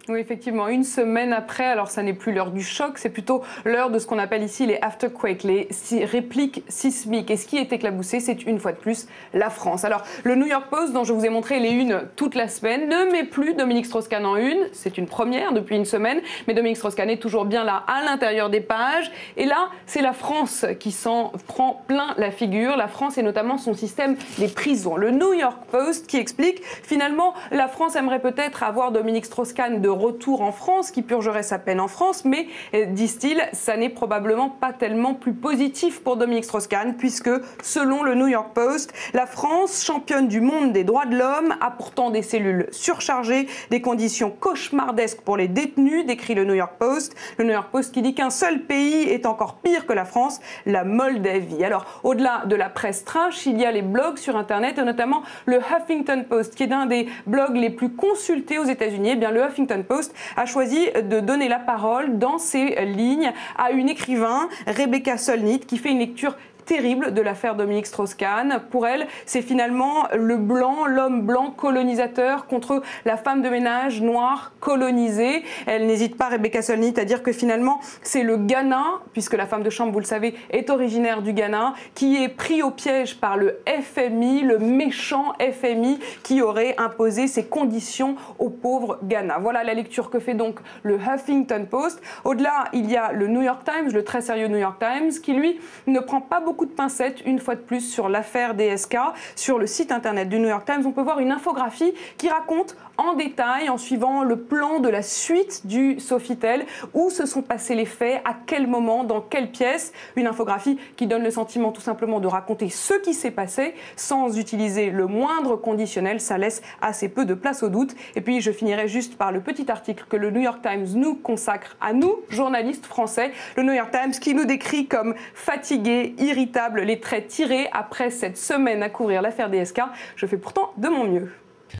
Oui, effectivement, une semaine après, alors ça n'est plus l'heure du choc, c'est plutôt l'heure de ce qu'on appelle ici les afterquakes, les répliques sismiques. Et ce qui est éclaboussé, c'est une fois de plus la France. Alors, le New York Post, dont je vous ai montré les unes toute la semaine, ne met plus Dominique Strauss-Kahn en une. C'est une première depuis une semaine, mais Dominique Strauss-Kahn est toujours bien là à l'intérieur des pages. Et là, c'est la France qui s'en prend plein la figure. La France et notamment son système des prisons. Le New York Post qui explique, finalement, la France aimerait peut-être avoir Dominique Strauss-Kahn de retour en France, qui purgerait sa peine en France, mais, disent-ils, ça n'est probablement pas tellement plus positif pour Dominique Strauss-Kahn, puisque, selon le New York Post, la France, championne du monde des droits de l'homme, a pourtant des cellules surchargées, des conditions cauchemardesques pour les détenus, décrit le New York Post. Le New York Post qui dit qu'un seul pays est encore pire que la France, la Moldavie. Alors, au-delà de la presse trash, il y a les blogs sur Internet, et notamment le Huffington Post, qui est l'un des blogs les plus consultés aux États-Unis. Eh bien, le Huffington Post a choisi de donner la parole dans ses lignes à une écrivain, Rebecca Solnit, qui fait une lecture terrible de l'affaire Dominique Strauss-Kahn. Pour elle, c'est finalement le blanc, l'homme blanc colonisateur contre la femme de ménage noire colonisée. Elle n'hésite pas, Rebecca Solnit, à dire que finalement, c'est le Ghana, puisque la femme de chambre, vous le savez, est originaire du Ghana, qui est pris au piège par le FMI, le méchant FMI, qui aurait imposé ses conditions aux pauvres Ghana. Voilà la lecture que fait donc le Huffington Post. Au-delà, il y a le New York Times, le très sérieux New York Times, qui lui ne prend pas beaucoup de pincettes, une fois de plus, sur l'affaire DSK. Sur le site internet du New York Times, on peut voir une infographie qui raconte en détail, en suivant le plan de la suite du Sofitel, où se sont passés les faits, à quel moment, dans quelle pièce. Une infographie qui donne le sentiment tout simplement de raconter ce qui s'est passé sans utiliser le moindre conditionnel. Ça laisse assez peu de place au doute. Et puis je finirai juste par le petit article que le New York Times nous consacre à nous, journalistes français. Le New York Times qui nous décrit comme fatigués, irritables, les traits tirés après cette semaine à couvrir l'affaire DSK. Je fais pourtant de mon mieux.